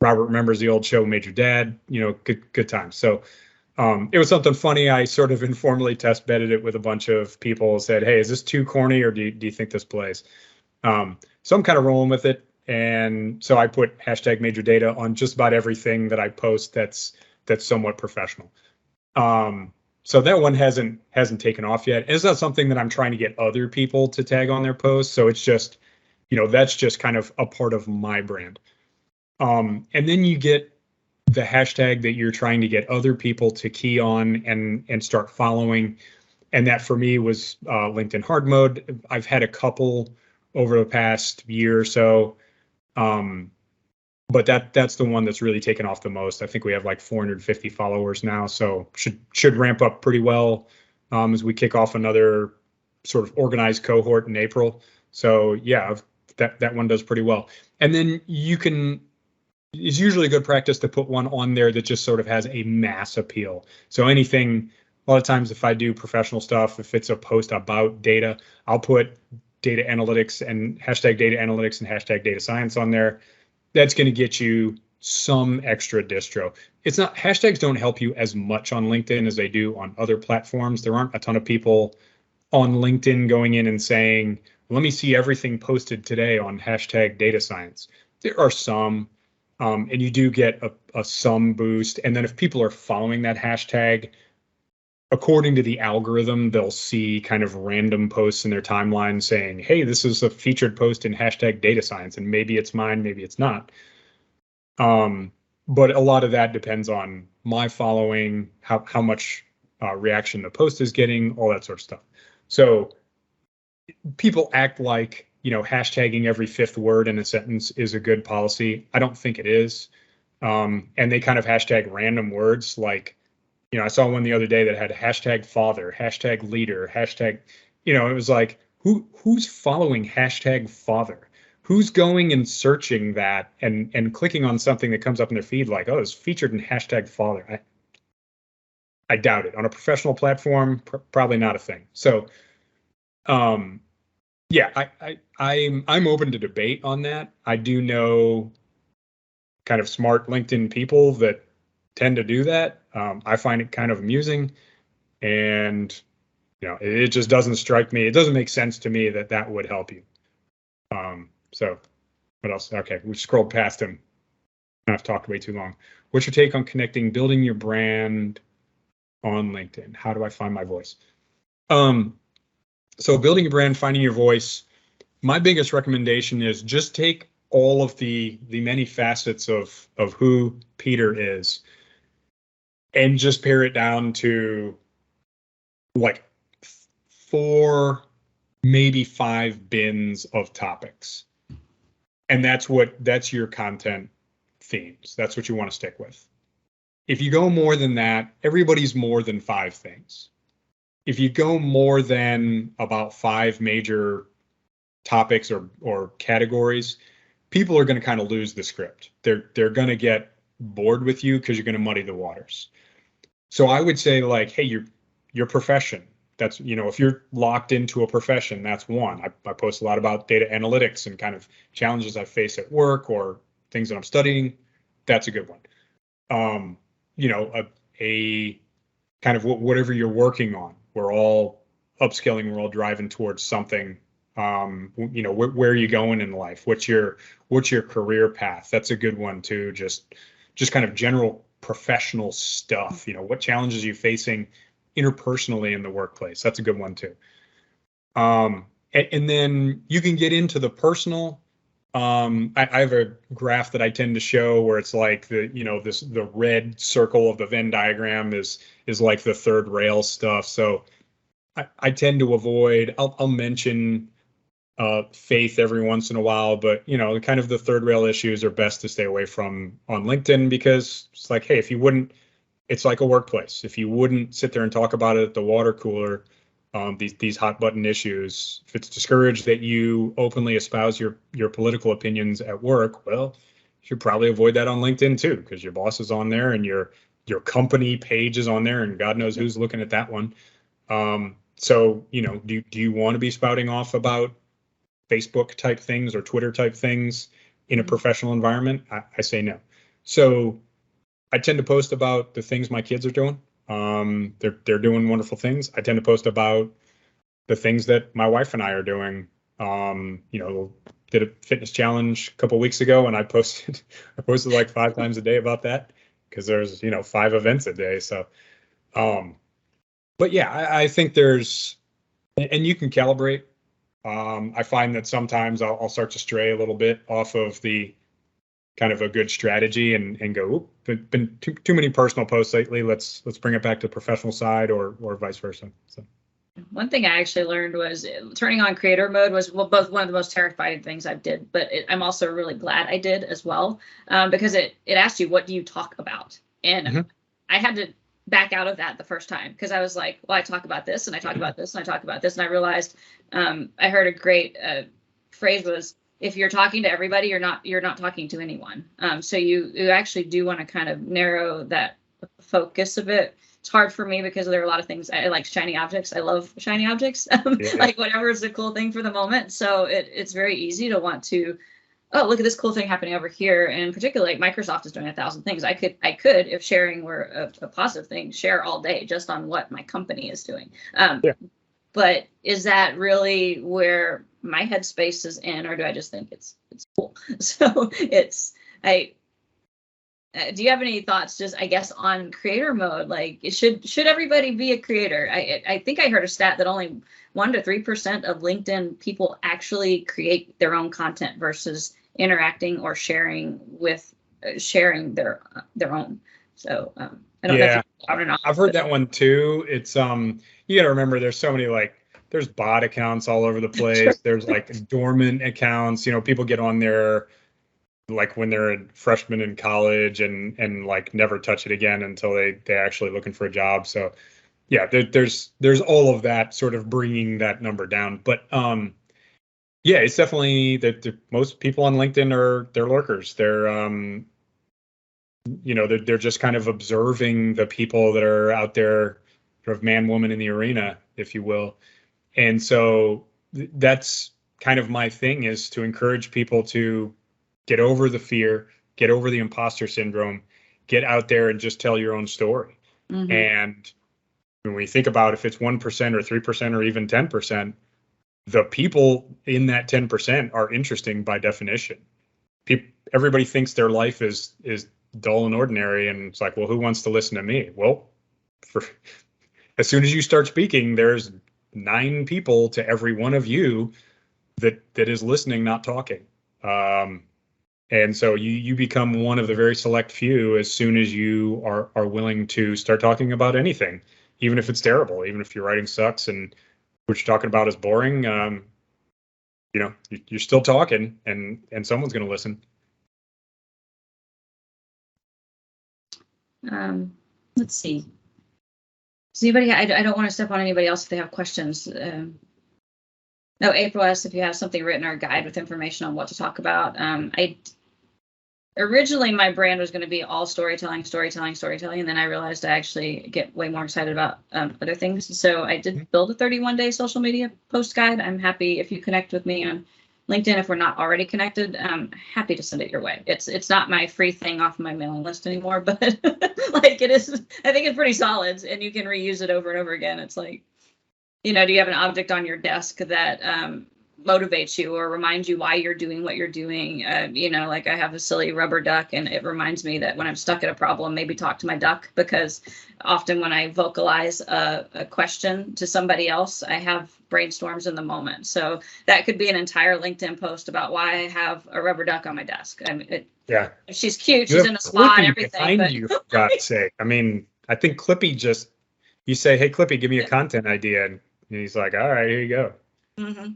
Robert remembers the old show Major Dad, good times. So it was something funny. I sort of informally test bedded it with a bunch of people, said, hey, is this too corny, or do you think this plays? So I'm kind of rolling with it. And so I put hashtag Major Data on just about everything that I post that's somewhat professional. So that one hasn't taken off yet. It's not something that I'm trying to get other people to tag on their posts. So it's just, that's just kind of a part of my brand. And then you get the hashtag that you're trying to get other people to key on and start following. And that for me was LinkedIn hard mode. I've had a couple over the past year or so. But that's the one that's really taken off the most. I think we have like 450 followers now, so should ramp up pretty well as we kick off another sort of organized cohort in April. So yeah, that one does pretty well. And then it's usually good practice to put one on there that just sort of has a mass appeal. So anything, a lot of times if I do professional stuff, if it's a post about data, I'll put data analytics and hashtag data analytics and hashtag data science on there. That's going to get you some extra distro. Hashtags don't help you as much on LinkedIn as they do on other platforms. There aren't a ton of people on LinkedIn going in and saying, let me see everything posted today on hashtag data science. There are some, and you do get a some boost. And then if people are following that hashtag, according to the algorithm, they'll see kind of random posts in their timeline saying, hey, this is a featured post in hashtag data science, and maybe it's mine, maybe it's not. But a lot of that depends on my following, how much reaction the post is getting, all that sort of stuff. So people act like, hashtagging every 5th word in a sentence is a good policy. I don't think it is. And they kind of hashtag random words like, I saw one the other day that had hashtag father, hashtag leader, hashtag, it was like, who's following hashtag father? Who's going and searching that and clicking on something that comes up in their feed like, oh, it's featured in hashtag father? I doubt it. On a professional platform, probably not a thing. So, yeah, I'm open to debate on that. I do know kind of smart LinkedIn people that tend to do that. I find it kind of amusing, and it just doesn't strike me. It doesn't make sense to me that would help you. So what else? Okay, we scrolled past him. I've talked way too long. What's your take on building your brand on LinkedIn? How do I find my voice? So building your brand, finding your voice. My biggest recommendation is just take all of the many facets of who Peter is and just pare it down to like 4, maybe 5 bins of topics. And that's your content themes. That's what you want to stick with. If you go more than that, everybody's more than 5 things. If you go more than about 5 major topics or categories, people are going to kind of lose the script. They're going to get bored with you because you're going to muddy the waters. So I would say, like, hey, your profession. That's, if you're locked into a profession, that's one. I post a lot about data analytics and kind of challenges I face at work or things that I'm studying. That's a good one. A kind of whatever you're working on. We're all upskilling, we're all driving towards something. Where are you going in life? What's your career path? That's a good one too. Just kind of general professional stuff. What challenges are you facing interpersonally in the workplace? That's a good one too. And then you can get into the personal. I have a graph that I tend to show where it's like the red circle of the Venn diagram is like the third rail stuff. So I tend to avoid. I'll mention faith every once in a while, but kind of the third rail issues are best to stay away from on LinkedIn, because it's like, hey, it's like a workplace. If you wouldn't sit there and talk about it at the water cooler, these hot button issues, if it's discouraged that you openly espouse your political opinions at work, well, you should probably avoid that on LinkedIn too, because your boss is on there and your company page is on there, and God knows who's looking at that one. So do you want to be spouting off about Facebook type things or Twitter type things in a professional environment? I say no. So I tend to post about the things my kids are doing. They're doing wonderful things. I tend to post about the things that my wife and I are doing. Did a fitness challenge a couple of weeks ago, and I posted like 5 times a day about that, because there's 5 events a day. So, but yeah, I think there's, and you can calibrate. I find that sometimes I'll start to stray a little bit off of the kind of a good strategy and go, been too many personal posts lately. Let's bring it back to the professional side, or vice versa. So one thing I actually learned was turning on creator mode was both one of the most terrifying things I did, but I'm also really glad I did as well, because it asked you, what do you talk about? And I had to back out of that the first time, because I was like, well, I talk about this and I talk about this and I talk about this. And I realized I heard a great phrase was, if you're talking to everybody, you're not talking to anyone. So you actually do want to kind of narrow that focus a bit. It's hard for me because there are a lot of things. I like shiny objects. I love shiny objects. Like whatever is a cool thing for the moment. So it's very easy to want to, oh, look at this cool thing happening over here. And particularly like Microsoft is doing 1,000 things. I could, if sharing were a positive thing, share all day just on what my company is doing. But is that really where my headspace is in, or do I just think it's cool? So do you have any thoughts, just I guess, on creator mode? Like, should everybody be a creator? I think I heard a stat that only 1 to 3% of LinkedIn people actually create their own content versus interacting or sharing their own. So I don't know if you or not. I've heard that one too. It's you got to remember, there's so many, like, there's bot accounts all over the place. There's like dormant accounts. People get on there like when they're a freshman in college and like never touch it again until they're actually looking for a job. So yeah, there's all of that sort of bringing that number down. But yeah, it's definitely that most people on LinkedIn they're lurkers. They're they're just kind of observing the people that are out there, sort of man, woman in the arena, if you will. And so that's kind of my thing, is to encourage people to get over the fear, get over the imposter syndrome, get out there and just tell your own story. And when we think about if it's 1% or 3% or even 10%, the people in that 10% are interesting by definition. Everybody thinks their life is dull and ordinary, and it's like, well, who wants to listen to me? Well, as soon as you start speaking, there's 9 people to every one of you that is listening, not talking. And so you become one of the very select few as soon as you are willing to start talking about anything, even if it's terrible, even if your writing sucks and what you're talking about is boring. You're still talking, and someone's going to listen. Let's see. Does anybody? I don't want to step on anybody else if they have questions. No, April asks if you have something written or a guide with information on what to talk about. Originally my brand was going to be all storytelling, and then I realized I actually get way more excited about other things. So I did build a 31-day social media post guide. I'm happy if you connect with me on LinkedIn. If we're not already connected, I'm happy to send it your way. It's not my free thing off my mailing list anymore, but like it is, I think it's pretty solid, and you can reuse it over and over again. It's like, do you have an object on your desk that motivates you or reminds you why you're doing what you're doing? Like I have a silly rubber duck, and it reminds me that when I'm stuck at a problem, maybe talk to my duck, because often when I vocalize a question to somebody else, I have brainstorms in the moment. So that could be an entire LinkedIn post about why I have a rubber duck on my desk. I mean, she's cute, she's in a spot, everything. But you, for God's sake. I mean, I think Clippy you say, hey, Clippy, give me a content idea. And he's like, all right, here you go. Mm-hmm.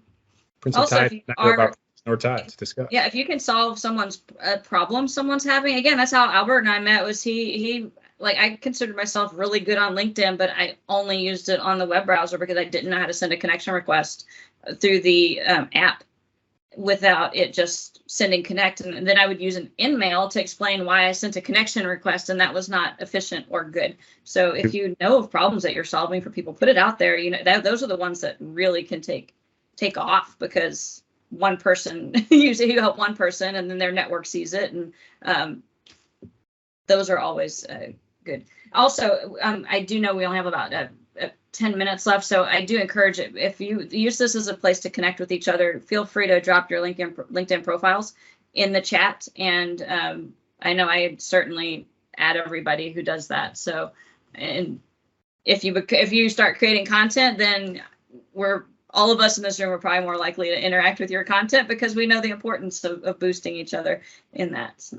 Prince of Tide, or Tides, discuss. Yeah, if you can solve someone's problem someone's having, again, that's how Albert and I met. Was he like, I considered myself really good on LinkedIn, but I only used it on the web browser because I didn't know how to send a connection request through the app without it just sending connect. And then I would use an InMail to explain why I sent a connection request, and that was not efficient or good. So if you know of problems that you're solving for people, put it out there. Those are the ones that really can take off, because one person, usually you help one person and then their network sees it, and those are always good. Also, I do know we only have about 10 minutes left, so I do encourage it, if you use this as a place to connect with each other, feel free to drop your LinkedIn profiles in the chat, and I know I certainly add everybody who does that. So, and if you start creating content, then all of us in this room are probably more likely to interact with your content, because we know the importance of boosting each other in that. So,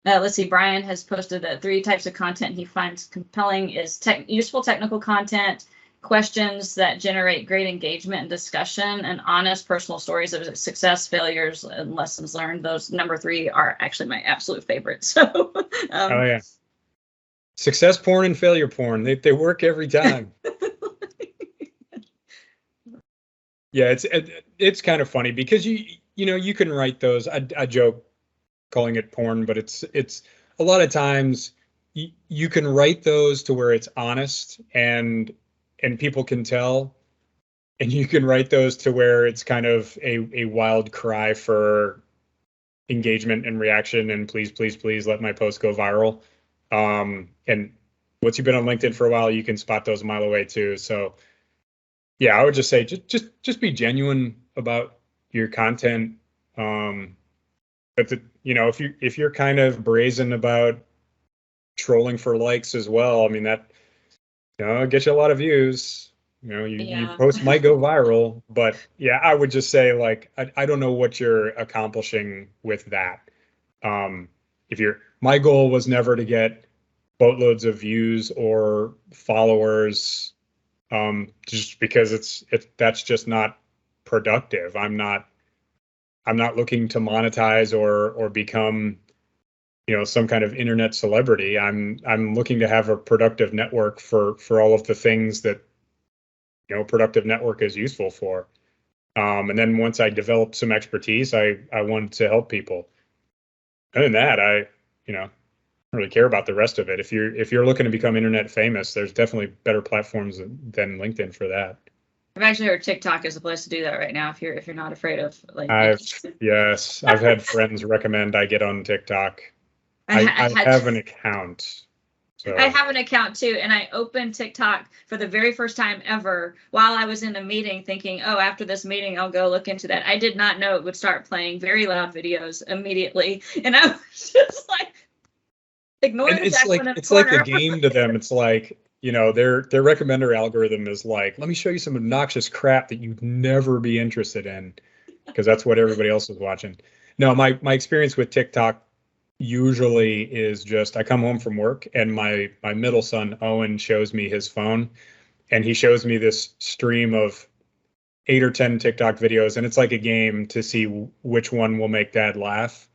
let's see, Brian has posted that 3 types of content he finds compelling is useful technical content, questions that generate great engagement and discussion, and honest personal stories of success, failures, and lessons learned. Those number 3 are actually my absolute favorite. So, oh yeah, success porn and failure porn, they work every time. Yeah, it's kind of funny because you can write those. I joke calling it porn, but it's a lot of times you can write those to where it's honest and people can tell, and you can write those to where it's kind of a wild cry for engagement and reaction and please let my post go viral. And once you've been on LinkedIn for a while, you can spot those a mile away too. So yeah, I would just say just be genuine about your content. But if you're kind of brazen about trolling for likes as well, I mean that gets you a lot of views. Your post might go viral, but yeah, I would just say, like, I don't know what you're accomplishing with that. My goal was never to get boatloads of views or followers. Just because that's just not productive. I'm not looking to monetize or become, some kind of internet celebrity. I'm looking to have a productive network for all of the things that, productive network is useful for. And then once I developed some expertise, I wanted to help people. Other than that, I don't really care about the rest of it. If you're looking to become internet famous, there's definitely better platforms than LinkedIn for that. I've actually heard TikTok is the place to do that right now, if you're not afraid of, like. I've had friends recommend I get on TikTok. I have an account. So. I have an account too, and I opened TikTok for the very first time ever while I was in a meeting, thinking, oh, after this meeting, I'll go look into that. I did not know it would start playing very loud videos immediately, and I was just like, ignore the Jacqueline in the corner. Like a game to them. It's like, their recommender algorithm is like, let me show you some obnoxious crap that you'd never be interested in, because that's what everybody else is watching. No, my experience with TikTok usually is just, I come home from work and my middle son, Owen, shows me his phone, and he shows me this stream of 8 or 10 TikTok videos, and it's like a game to see which one will make dad laugh.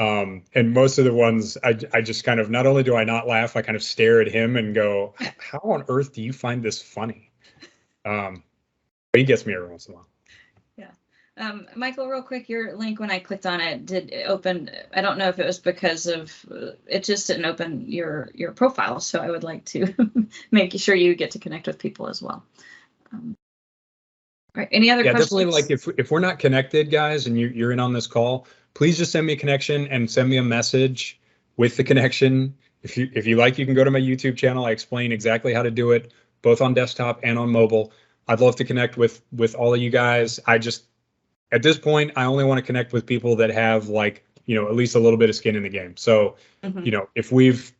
And most of the ones I just kind of, not only do I not laugh, I kind of stare at him and go, how on earth do you find this funny? But he gets me every once in a while. Yeah. Michael, real quick, your link, when I clicked on it, did it open? I don't know if it was because of, it just didn't open your profile. So I would like to make sure you get to connect with people as well. All right. Any other questions? Definitely. Like if we're not connected, guys, and you're in on this call, please just send me a connection and send me a message with the connection. If you like, you can go to my YouTube channel. I explain exactly how to do it. both on desktop and on mobile. I'd love to connect with all of you guys. I just, at this point, I only want to connect with people that have like, at least a little bit of skin in the game. So, if we've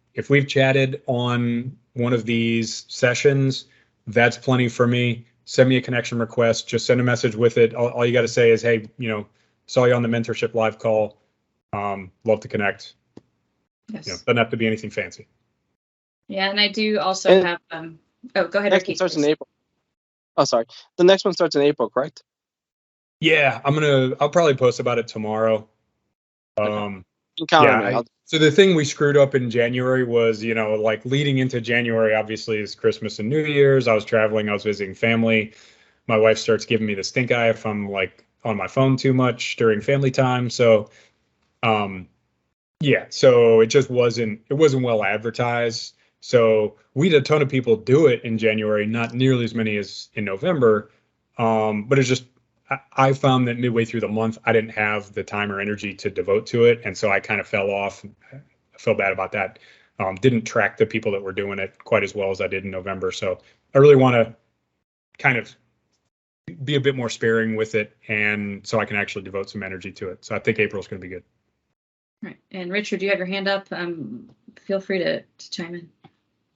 chatted on one of these sessions, that's plenty for me. Send me a connection request. Just send a message with it. All you got to say is, hey, saw you on the Mentorship live call. Love to connect. Yes. Doesn't have to be anything fancy. Yeah, and I do also have. Go ahead. Next one starts in April. Oh, sorry. The next one starts in April, correct? Yeah, I'll probably post about it tomorrow. So the thing we screwed up in January was, like leading into January, obviously is Christmas and New Year's. I was traveling, I was visiting family. My wife starts giving me the stink eye if I'm like on my phone too much during family time. So, so it just wasn't well advertised. So we had a ton of people do it in January, not nearly as many as in November. But it's just, I found that midway through the month, I didn't have the time or energy to devote to it. And so I kind of fell off. I feel bad about that. Didn't track the people that were doing it quite as well as I did in November. So I really want to kind of be a bit more sparing with it. And so I can actually devote some energy to it. So I think April's going to be good. All right. And Richard, you have your hand up. Feel free to chime in.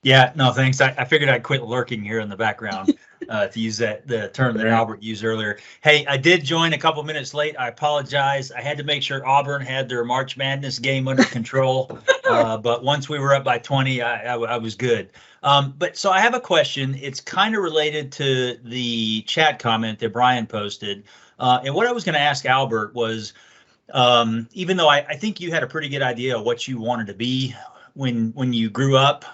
Yeah, no, thanks. I figured I'd quit lurking here in the background to use the term that Albert used earlier. Hey, I did join a couple minutes late. I apologize. I had to make sure Auburn had their March Madness game under control. But once we were up by 20, I was good. But so I have a question. It's kind of related to the chat comment that Brian posted. And what I was going to ask Albert was, even though I think you had a pretty good idea of what you wanted to be when you grew up,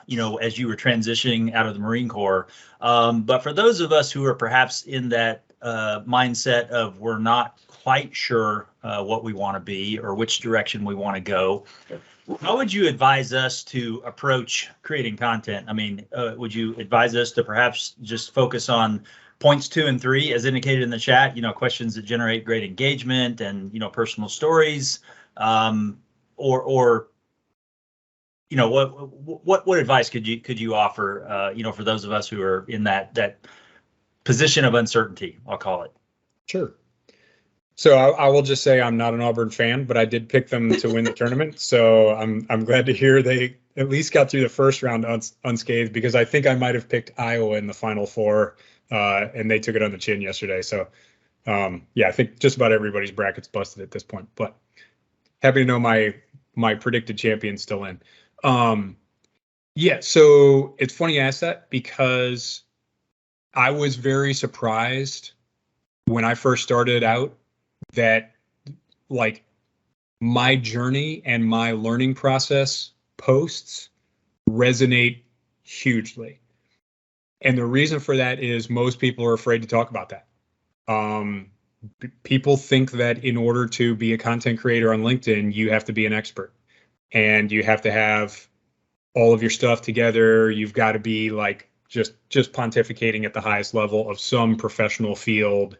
as you were transitioning out of the Marine Corps. But for those of us who are perhaps in that mindset of we're not quite sure what we want to be or which direction we want to go, how would you advise us to approach creating content? I mean, would you advise us to perhaps just focus on points 2 and 3 as indicated in the chat, questions that generate great engagement and, personal stories, or what advice could you offer, for those of us who are in that position of uncertainty, I'll call it. Sure. So I will just say I'm not an Auburn fan, but I did pick them to win the tournament. So I'm glad to hear they at least got through the first round unscathed, because I think I might have picked Iowa in the Final Four, and they took it on the chin yesterday. So I think just about everybody's bracket's busted at this point. But happy to know my predicted champion's still in. So it's funny you asked that, because I was very surprised when I first started out that like my journey and my learning process posts resonate hugely. And the reason for that is most people are afraid to talk about that. People think that in order to be a content creator on LinkedIn, you have to be an expert and you have to have all of your stuff together. You've got to be like just pontificating at the highest level of some professional field,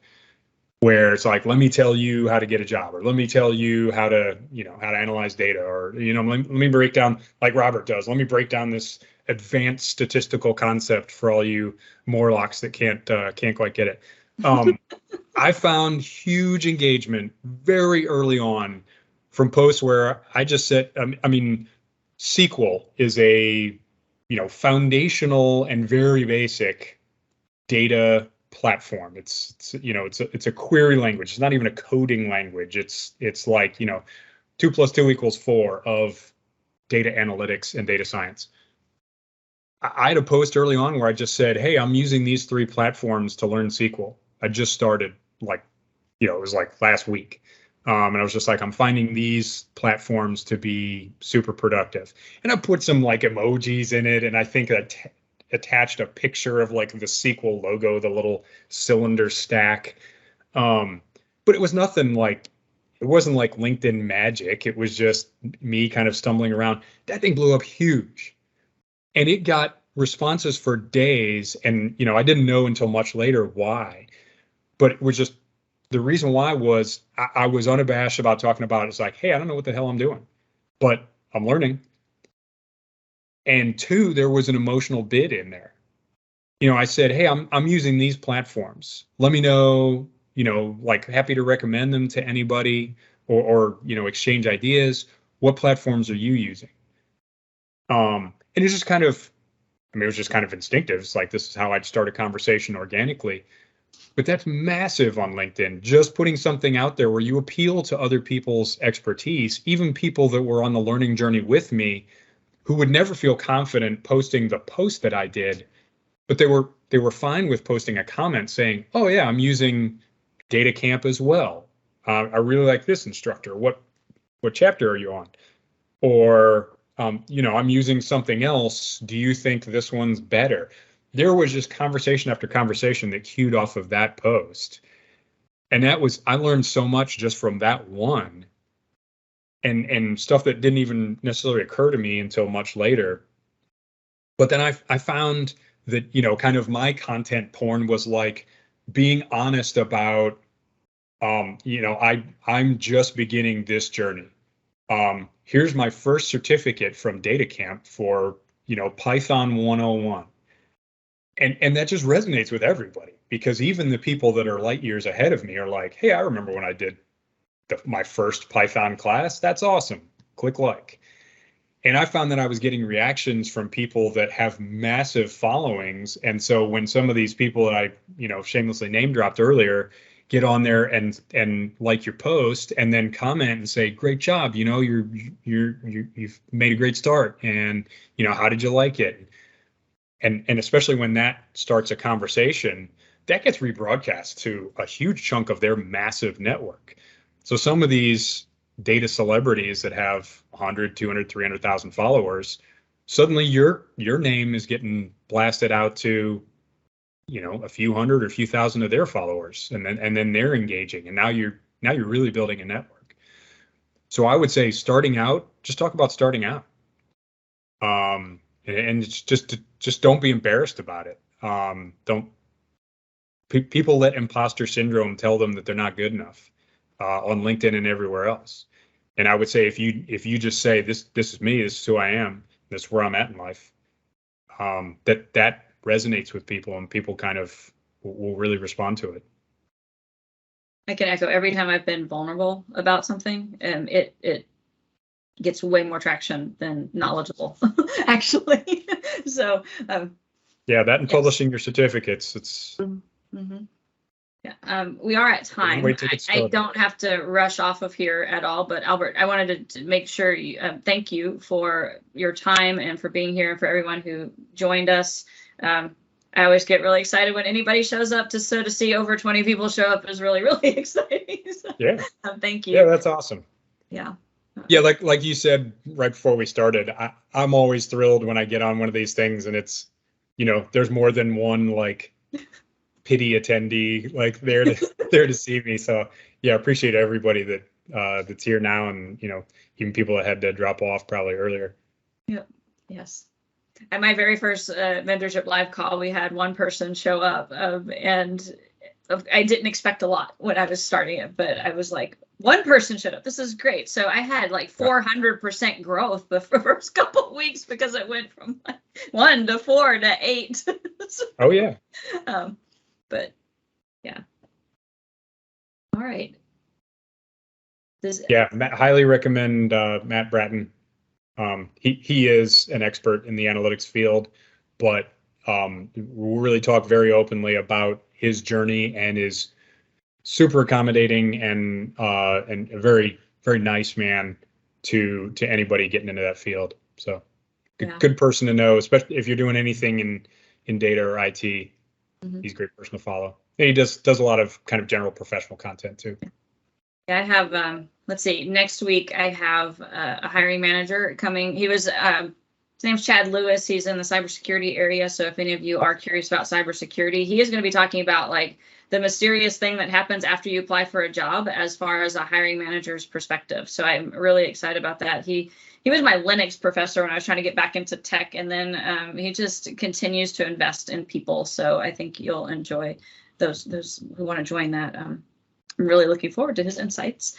where it's like, let me tell you how to get a job, or let me tell you how to analyze data, or, let me break down, like Robert does, let me break down this advanced statistical concept for all you Morlocks that can't quite get it. I found huge engagement very early on from posts where I just said, SQL is a, foundational and very basic data platform. It's a query language. It's not even a coding language. It's like 2 + 2 = 4 of data analytics and data science. I had a post early on where I just said, hey, I'm using these 3 platforms to learn SQL. I just started it was like last week. And I was just like, I'm finding these platforms to be super productive. And I put some like emojis in it, and I think that attached a picture of like the SQL logo, the little cylinder stack. But it was nothing like, it wasn't like LinkedIn magic. It was just me kind of stumbling around. That thing blew up huge. And it got responses for days. And, I didn't know until much later why. But it was just, the reason why was I was unabashed about talking about it. It's like, hey, I don't know what the hell I'm doing, but I'm learning. And 2, there was an emotional bid in there. I said, hey, I'm using these platforms. Let me know, like happy to recommend them to anybody or exchange ideas. What platforms are you using? And it's just kind of, it was just kind of instinctive. It's like, this is how I'd start a conversation organically. But that's massive on LinkedIn. Just putting something out there where you appeal to other people's expertise, even people that were on the learning journey with me, who would never feel confident posting the post that I did, but they were fine with posting a comment saying, "Oh yeah, I'm using Data Camp as well. I really like this instructor. What chapter are you on?" Or I'm using something else. Do you think this one's better? There was just conversation after conversation that queued off of that post. And I learned so much just from that one and stuff that didn't even necessarily occur to me until much later. But then I found that, kind of my content porn was like being honest about, I'm just beginning this journey. Here's my first certificate from Data Camp for, Python 101. And that just resonates with everybody, because even the people that are light years ahead of me are like, hey, I remember when I did my first Python class. That's awesome. Click like. And I found that I was getting reactions from people that have massive followings. And so when some of these people that I, shamelessly name dropped earlier, get on there and like your post and then comment and say, great job, you've made a great start. And, how did you like it? And especially when that starts a conversation, that gets rebroadcast to a huge chunk of their massive network. So some of these data celebrities that have 100, 200, 300,000 followers, suddenly your name is getting blasted out to, a few hundred or a few thousand of their followers, and then they're engaging, and now you're really building a network. So I would say starting out, just talk about starting out. And it's just don't be embarrassed about it. People let imposter syndrome tell them that they're not good enough on LinkedIn and everywhere else. And I would say if you just say this is me, this is who I am, this is where I'm at in life, that resonates with people, and people kind of will really respond to it. I can echo. Every time I've been vulnerable about something, it gets way more traction than knowledgeable, actually. So yeah, that and publishing your certificates, it's mm-hmm. Yeah, we are at time. I don't have to rush off of here at all, but Albert, I wanted to make sure you thank you for your time and for being here, and for everyone who joined us. I always get really excited when anybody shows up, to see over 20 people show up is really, really exciting. So, yeah. Thank you. Yeah, that's awesome. Yeah. Yeah, like you said right before we started, I'm always thrilled when I get on one of these things and it's, there's more than one like pity attendee like there to see me. So yeah, I appreciate everybody that's here now, and even people that had to drop off probably earlier. Yep. Yes. At my very first mentorship live call, we had one person show up, and I didn't expect a lot when I was starting it, but I was like, one person showed up. This is great. So I had like 400% growth the first couple of weeks, because it went from 1 to 4 to 8. So, oh yeah. But yeah. All right. Yeah, highly recommend Matt Bratton. He is an expert in the analytics field, but we'll really talk very openly about his journey, and is super accommodating and a very, very nice man to anybody getting into that field. So good person to know, especially if you're doing anything in data or IT. Mm-hmm. He's a great person to follow. And he does a lot of kind of general professional content too. Yeah, I have, let's see, next week I have a hiring manager coming. His name's Chad Lewis. He's in the cybersecurity area. So if any of you are curious about cybersecurity, he is going to be talking about like the mysterious thing that happens after you apply for a job, as far as a hiring manager's perspective. So I'm really excited about that. He was my Linux professor when I was trying to get back into tech, and then he just continues to invest in people. So I think you'll enjoy those who want to join that. I'm really looking forward to his insights.